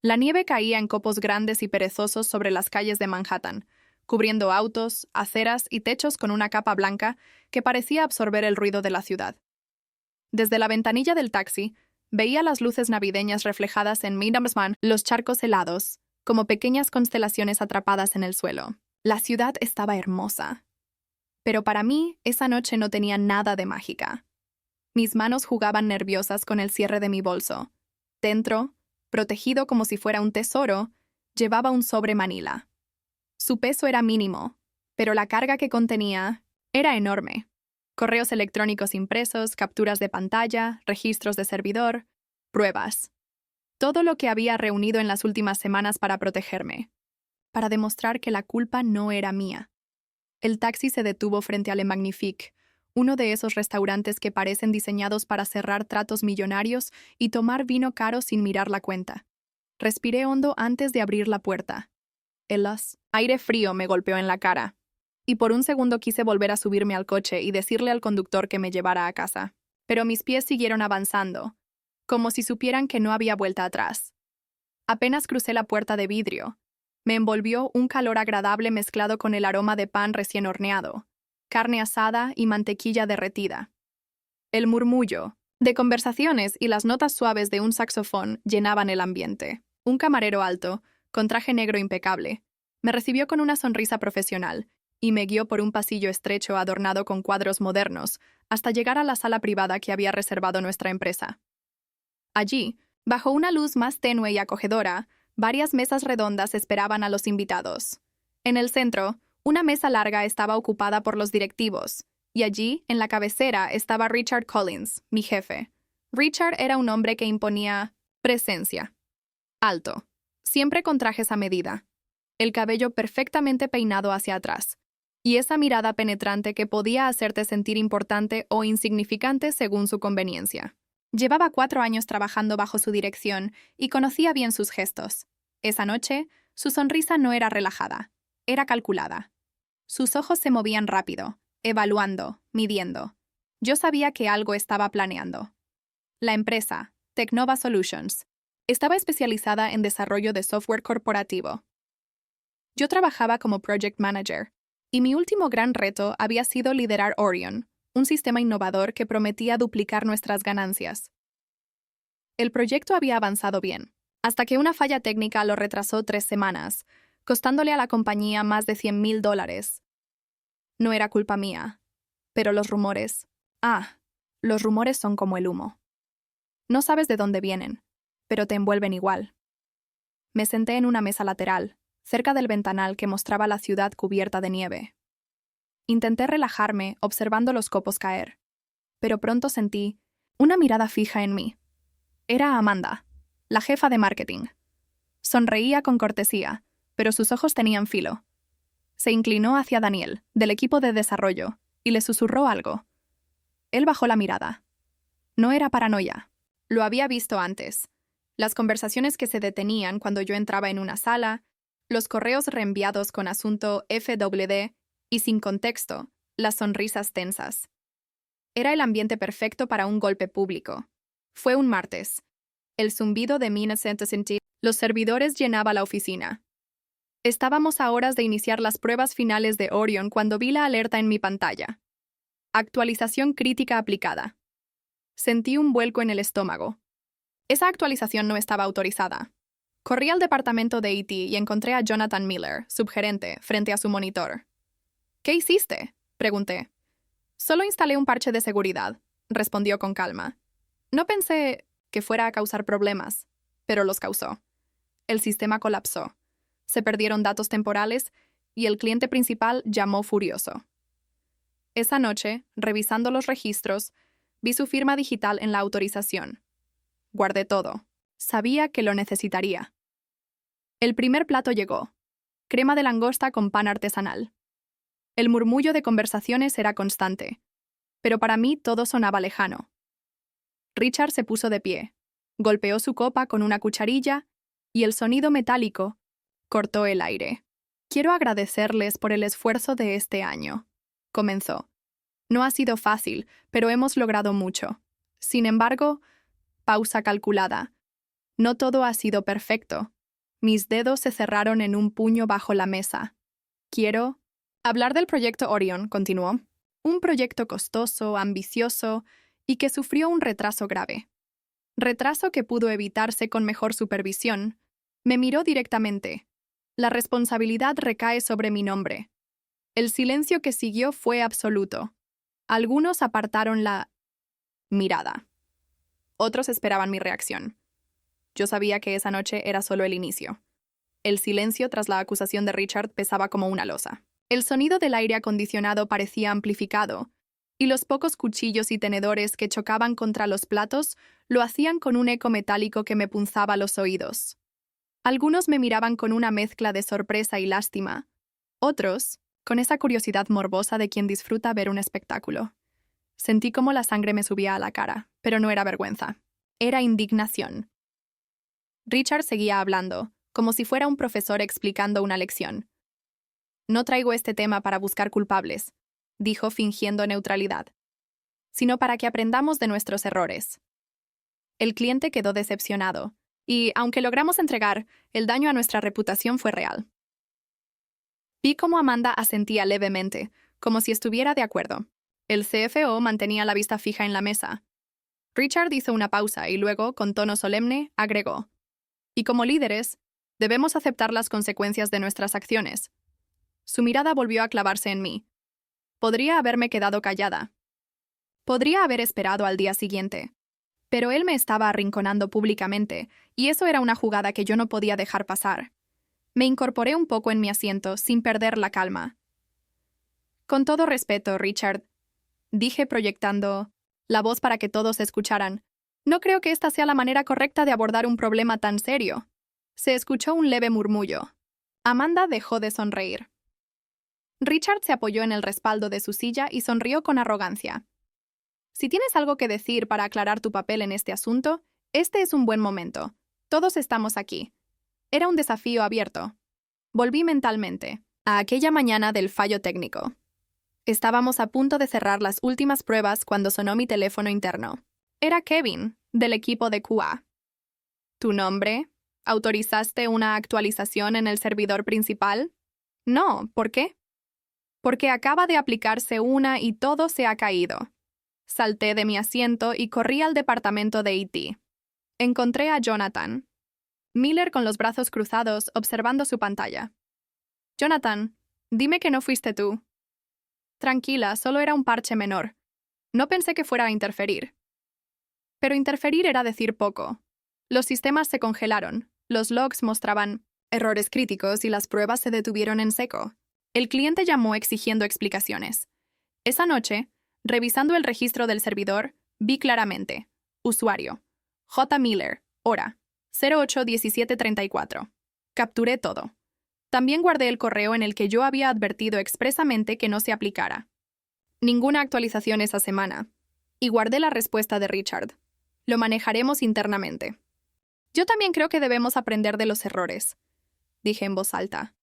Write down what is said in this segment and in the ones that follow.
La nieve caía en copos grandes y perezosos sobre las calles de Manhattan, cubriendo autos, aceras y techos con una capa blanca que parecía absorber el ruido de la ciudad. Desde la ventanilla del taxi, veía las luces navideñas reflejadas en Midamsman, los charcos helados, como pequeñas constelaciones atrapadas en el suelo. La ciudad estaba hermosa. Pero para mí, esa noche no tenía nada de mágica. Mis manos jugaban nerviosas con el cierre de mi bolso. Dentro, protegido como si fuera un tesoro, llevaba un sobre Manila. Su peso era mínimo, pero la carga que contenía era enorme. Correos electrónicos impresos, capturas de pantalla, registros de servidor, pruebas. Todo lo que había reunido en las últimas semanas para protegerme, para demostrar que la culpa no era mía. El taxi se detuvo frente a Le Magnifique, uno de esos restaurantes que parecen diseñados para cerrar tratos millonarios y tomar vino caro sin mirar la cuenta. Respiré hondo antes de abrir la puerta. El aire frío me golpeó en la cara, y por un segundo quise volver a subirme al coche y decirle al conductor que me llevara a casa. Pero mis pies siguieron avanzando, como si supieran que no había vuelta atrás. Apenas crucé la puerta de vidrio, me envolvió un calor agradable mezclado con el aroma de pan recién horneado, carne asada y mantequilla derretida. El murmullo de conversaciones y las notas suaves de un saxofón llenaban el ambiente. Un camarero alto, con traje negro impecable, me recibió con una sonrisa profesional y me guió por un pasillo estrecho adornado con cuadros modernos hasta llegar a la sala privada que había reservado nuestra empresa. Allí, bajo una luz más tenue y acogedora, varias mesas redondas esperaban a los invitados. En el centro, una mesa larga estaba ocupada por los directivos, y allí, en la cabecera, estaba Richard Collins, mi jefe. Richard era un hombre que imponía presencia. Alto, siempre con trajes a medida, el cabello perfectamente peinado hacia atrás, y esa mirada penetrante que podía hacerte sentir importante o insignificante según su conveniencia. Llevaba 4 años trabajando bajo su dirección y conocía bien sus gestos. Esa noche, su sonrisa no era relajada, era calculada. Sus ojos se movían rápido, evaluando, midiendo. Yo sabía que algo estaba planeando. La empresa, Technova Solutions, estaba especializada en desarrollo de software corporativo. Yo trabajaba como Project Manager, y mi último gran reto había sido liderar Orion, un sistema innovador que prometía duplicar nuestras ganancias. El proyecto había avanzado bien, hasta que una falla técnica lo retrasó 3 semanas, costándole a la compañía más de $100,000. No era culpa mía, pero los rumores... los rumores son como el humo. No sabes de dónde vienen, pero te envuelven igual. Me senté en una mesa lateral, cerca del ventanal que mostraba la ciudad cubierta de nieve. Intenté relajarme observando los copos caer, pero pronto sentí una mirada fija en mí. Era Amanda, la jefa de marketing. Sonreía con cortesía, pero sus ojos tenían filo. Se inclinó hacia Daniel, del equipo de desarrollo, y le susurró algo. Él bajó la mirada. No era paranoia. Lo había visto antes. Las conversaciones que se detenían cuando yo entraba en una sala, los correos reenviados con asunto FWD y sin contexto, las sonrisas tensas. Era el ambiente perfecto para un golpe público. Fue un martes. El zumbido de Mina Centocenti, los servidores llenaba la oficina. Estábamos a horas de iniciar las pruebas finales de Orion cuando vi la alerta en mi pantalla. Actualización crítica aplicada. Sentí un vuelco en el estómago. Esa actualización no estaba autorizada. Corrí al departamento de IT y encontré a Jonathan Miller, subgerente, frente a su monitor. ¿Qué hiciste?, pregunté. Solo instalé un parche de seguridad, respondió con calma. No pensé que fuera a causar problemas, pero los causó. El sistema colapsó. Se perdieron datos temporales y el cliente principal llamó furioso. Esa noche, revisando los registros, vi su firma digital en la autorización. Guardé todo. Sabía que lo necesitaría. El primer plato llegó. Crema de langosta con pan artesanal. El murmullo de conversaciones era constante, pero para mí todo sonaba lejano. Richard se puso de pie, golpeó su copa con una cucharilla y el sonido metálico cortó el aire. Quiero agradecerles por el esfuerzo de este año, comenzó. No ha sido fácil, pero hemos logrado mucho. Sin embargo, pausa calculada. No todo ha sido perfecto. Mis dedos se cerraron en un puño bajo la mesa. Quiero hablar del proyecto Orion, continuó. Un proyecto costoso, ambicioso y que sufrió un retraso grave. Retraso que pudo evitarse con mejor supervisión. Me miró directamente. La responsabilidad recae sobre mi nombre. El silencio que siguió fue absoluto. Algunos apartaron la mirada. Otros esperaban mi reacción. Yo sabía que esa noche era solo el inicio. El silencio tras la acusación de Richard pesaba como una losa. El sonido del aire acondicionado parecía amplificado, y los pocos cuchillos y tenedores que chocaban contra los platos lo hacían con un eco metálico que me punzaba los oídos. Algunos me miraban con una mezcla de sorpresa y lástima. Otros, con esa curiosidad morbosa de quien disfruta ver un espectáculo. Sentí como la sangre me subía a la cara, pero no era vergüenza. Era indignación. Richard seguía hablando, como si fuera un profesor explicando una lección. No traigo este tema para buscar culpables, dijo fingiendo neutralidad, sino para que aprendamos de nuestros errores. El cliente quedó decepcionado, y, aunque logramos entregar, el daño a nuestra reputación fue real. Vi cómo Amanda asentía levemente, como si estuviera de acuerdo. El CFO mantenía la vista fija en la mesa. Richard hizo una pausa y luego, con tono solemne, agregó: y como líderes, debemos aceptar las consecuencias de nuestras acciones. Su mirada volvió a clavarse en mí. Podría haberme quedado callada. Podría haber esperado al día siguiente. Pero él me estaba arrinconando públicamente, y eso era una jugada que yo no podía dejar pasar. Me incorporé un poco en mi asiento, sin perder la calma. Con todo respeto, Richard, dije proyectando la voz para que todos escucharan. No creo que esta sea la manera correcta de abordar un problema tan serio. Se escuchó un leve murmullo. Amanda dejó de sonreír. Richard se apoyó en el respaldo de su silla y sonrió con arrogancia. Si tienes algo que decir para aclarar tu papel en este asunto, este es un buen momento. Todos estamos aquí. Era un desafío abierto. Volví mentalmente a aquella mañana del fallo técnico. Estábamos a punto de cerrar las últimas pruebas cuando sonó mi teléfono interno. Era Kevin, del equipo de QA. ¿Tu nombre? ¿Autorizaste una actualización en el servidor principal? No, ¿por qué? Porque acaba de aplicarse una y todo se ha caído. Salté de mi asiento y corrí al departamento de IT. Encontré a Jonathan. Miller con los brazos cruzados observando su pantalla. Jonathan, dime que no fuiste tú. Tranquila, solo era un parche menor. No pensé que fuera a interferir. Pero interferir era decir poco. Los sistemas se congelaron, los logs mostraban errores críticos y las pruebas se detuvieron en seco. El cliente llamó exigiendo explicaciones. Esa noche, revisando el registro del servidor, vi claramente: usuario, J. Miller, hora, 08:17:34. Capturé todo. También guardé el correo en el que yo había advertido expresamente que no se aplicara. Ninguna actualización esa semana. Y guardé la respuesta de Richard. Lo manejaremos internamente. Yo también creo que debemos aprender de los errores, dije en voz alta.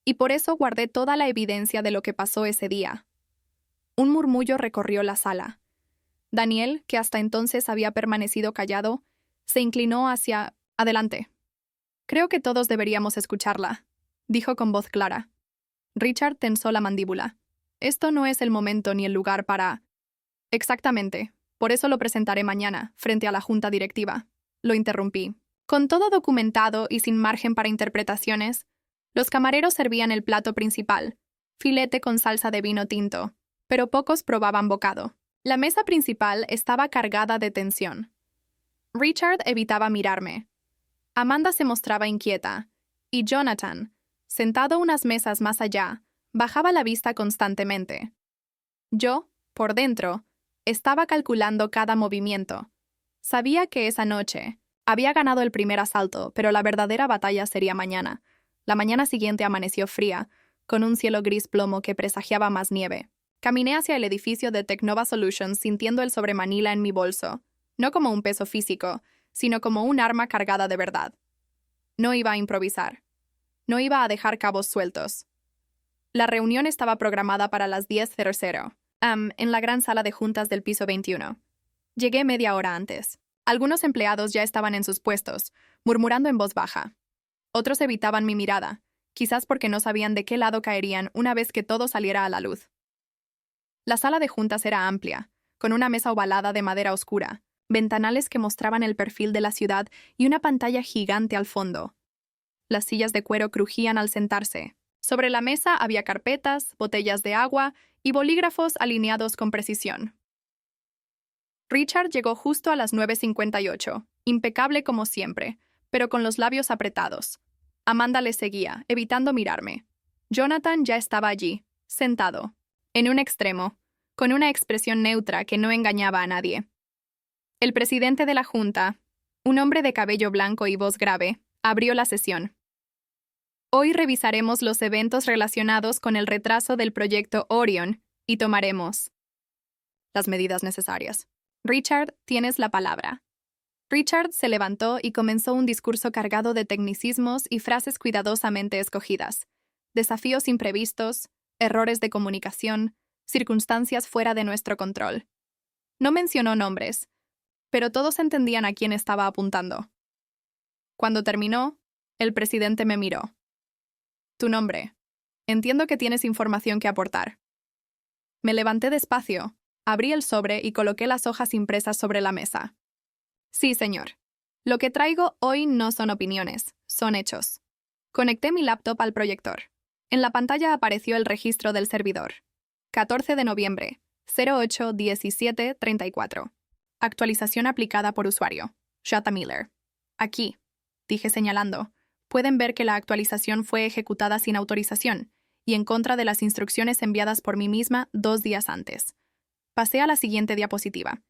Y por eso guardé toda la evidencia de lo que pasó ese día. Un murmullo recorrió la sala. Daniel, que hasta entonces había permanecido callado, se inclinó hacia adelante. Creo que todos deberíamos escucharla, dijo con voz clara. Richard tensó la mandíbula. Esto no es el momento ni el lugar para... Exactamente. Por eso lo presentaré mañana, frente a la junta directiva. Lo interrumpí. Con todo documentado y sin margen para interpretaciones, los camareros servían el plato principal, filete con salsa de vino tinto, pero pocos probaban bocado. La mesa principal estaba cargada de tensión. Richard evitaba mirarme. Amanda se mostraba inquieta, y Jonathan, sentado unas mesas más allá, bajaba la vista constantemente. Yo, por dentro, estaba calculando cada movimiento. Sabía que esa noche había ganado el primer asalto, pero la verdadera batalla sería mañana. La mañana siguiente amaneció fría, con un cielo gris plomo que presagiaba más nieve. Caminé hacia el edificio de Technova Solutions sintiendo el sobre Manila en mi bolso, no como un peso físico, sino como un arma cargada de verdad. No iba a improvisar. No iba a dejar cabos sueltos. La reunión estaba programada para las 10:00, en la gran sala de juntas del piso 21. Llegué media hora antes. Algunos empleados ya estaban en sus puestos, murmurando en voz baja. Otros evitaban mi mirada, quizás porque no sabían de qué lado caerían una vez que todo saliera a la luz. La sala de juntas era amplia, con una mesa ovalada de madera oscura, ventanales que mostraban el perfil de la ciudad y una pantalla gigante al fondo. Las sillas de cuero crujían al sentarse. Sobre la mesa había carpetas, botellas de agua y bolígrafos alineados con precisión. Richard llegó justo a las 9:58, impecable como siempre, pero con los labios apretados. Amanda le seguía, evitando mirarme. Jonathan ya estaba allí, sentado, en un extremo, con una expresión neutra que no engañaba a nadie. El presidente de la Junta, un hombre de cabello blanco y voz grave, abrió la sesión. Hoy revisaremos los eventos relacionados con el retraso del proyecto Orion y tomaremos las medidas necesarias. Richard, tienes la palabra. Richard se levantó y comenzó un discurso cargado de tecnicismos y frases cuidadosamente escogidas. Desafíos imprevistos, errores de comunicación, circunstancias fuera de nuestro control. No mencionó nombres, pero todos entendían a quién estaba apuntando. Cuando terminó, el presidente me miró. Tu nombre. Entiendo que tienes información que aportar. Me levanté despacio, abrí el sobre y coloqué las hojas impresas sobre la mesa. Sí, señor. Lo que traigo hoy no son opiniones, son hechos. Conecté mi laptop al proyector. En la pantalla apareció el registro del servidor. 14 de noviembre, 08-17-34. Actualización aplicada por usuario. Shata Miller. Aquí, dije señalando. Pueden ver que la actualización fue ejecutada sin autorización y en contra de las instrucciones enviadas por mí misma 2 días antes. Pasé a la siguiente diapositiva.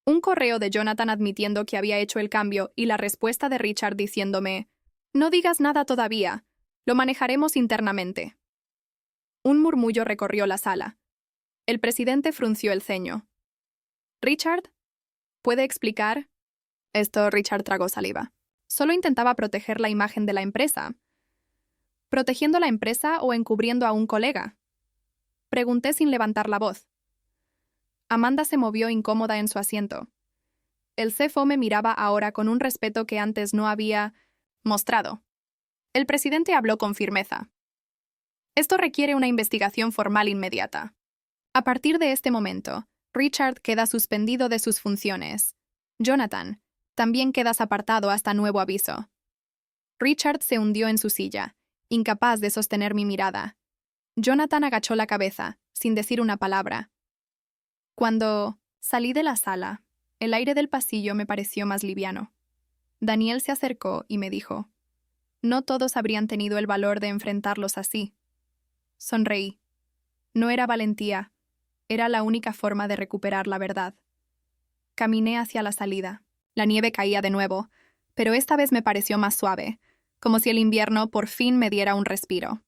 Un correo de Jonathan admitiendo que había hecho el cambio y la respuesta de Richard diciéndome, no digas nada todavía, lo manejaremos internamente. Un murmullo recorrió la sala. El presidente frunció el ceño. ¿Richard? ¿Puede explicar? Richard tragó saliva. Solo intentaba proteger la imagen de la empresa. ¿Protegiendo la empresa o encubriendo a un colega? Pregunté sin levantar la voz. Amanda se movió incómoda en su asiento. El CFO me miraba ahora con un respeto que antes no había mostrado. El presidente habló con firmeza. Esto requiere una investigación formal inmediata. A partir de este momento, Richard queda suspendido de sus funciones. Jonathan, también quedas apartado hasta nuevo aviso. Richard se hundió en su silla, incapaz de sostener mi mirada. Jonathan agachó la cabeza, sin decir una palabra. Cuando salí de la sala, el aire del pasillo me pareció más liviano. Daniel se acercó y me dijo, no todos habrían tenido el valor de enfrentarlos así. Sonreí. No era valentía, era la única forma de recuperar la verdad. Caminé hacia la salida. La nieve caía de nuevo, pero esta vez me pareció más suave, como si el invierno por fin me diera un respiro.